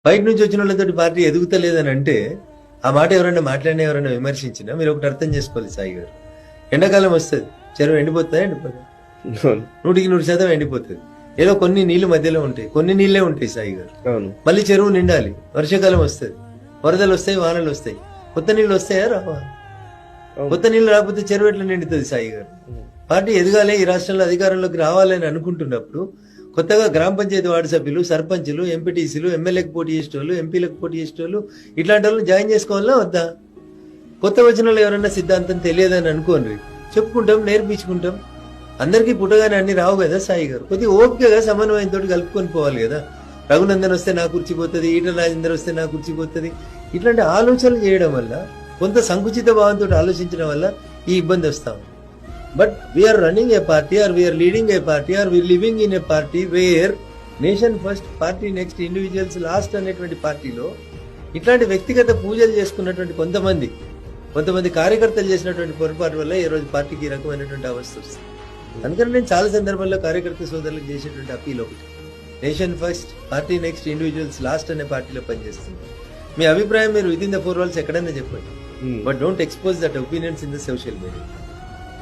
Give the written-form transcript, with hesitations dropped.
బయట నుంచి వచ్చిన వాళ్ళతోటి పార్టీ ఎదుగుతలేదని అంటే ఆ మాట ఎవరైనా మాట్లాడినా ఎవరైనా విమర్శించినా మీరు ఒకటి అర్థం చేసుకోవాలి సాయి గారు. ఎండాకాలం వస్తుంది, చెరువు ఎండిపోతుందా? ఎండిపోతుంది. 100% ఎండిపోతుంది. ఏదో కొన్ని నీళ్లు మధ్యలో ఉంటాయి, కొన్ని నీళ్లే ఉంటాయి సాయి గారు. మళ్ళీ చెరువు నిండాలి, వర్షాకాలం వస్తుంది, వరదలు వస్తాయి, వానలు వస్తాయి, కొత్త నీళ్లు వస్తాయా రావా? కొత్త నీళ్లు రాకపోతే చెరువు ఎట్లా నిండుతుంది సాయి గారు? పార్టీ ఎదగాలి, ఈ రాష్ట్రంలో అధికారంలోకి రావాలని అనుకుంటున్నప్పుడు కొత్తగా గ్రామ పంచాయతీ వార్డు సభ్యులు, సర్పంచులు, ఎంపీటీసీలు, ఎమ్మెల్యేకి పోటీ చేసేటోళ్ళు, ఎంపీలకు పోటీ చేసేటోళ్ళు ఇట్లాంటి వాళ్ళు జాయిన్ చేసుకోవాలా వద్దా? కొత్త వచ్చిన వాళ్ళు ఎవరన్నా సిద్ధాంతం తెలియదని అనుకోండి, చెప్పుకుంటాం, నేర్పించుకుంటాం. అందరికీ పుట్టగానే అన్ని రావు కదా సాయి గారు. కొద్దిగా ఓపికగా సమన్వయంతో కలుపుకొని పోవాలి కదా. రఘునందన్ వస్తే నా కుర్చీ పోతుంది, ఈటల రాజేందర్ వస్తే నా కుర్చీ పోతుంది, ఇట్లాంటి ఆలోచనలు చేయడం వల్ల, కొంత సంకుచిత భావంతో ఆలోచించడం వల్ల ఈ ఇబ్బంది వస్తాం. But we are running a party, or we are leading a party, or we living in a party where nation first, party next, individuals last అనేటువంటి పార్టీలో ఇట్లాంటి వ్యక్తిగత పూజలు చేసుకున్నటువంటి కొంతమంది కార్యకర్తలు చేసినటువంటి పొరపాటు వల్ల ఈ రోజు పార్టీకి ఈ రకమైనటువంటి అవస్థ వస్తుంది. అందుకని నేను చాలా సందర్భాల్లో కార్యకర్త సోదరులకు చేసేటువంటి అప్పీల్ ఒకటి, nation first, party next, individuals last అనే పార్టీలో పనిచేస్తుంది. మీ అభిప్రాయం మీరు విత్ ఇన్ ద 4 walls ఎక్కడైనా చెప్పండి, but don't expose that opinions in the social media.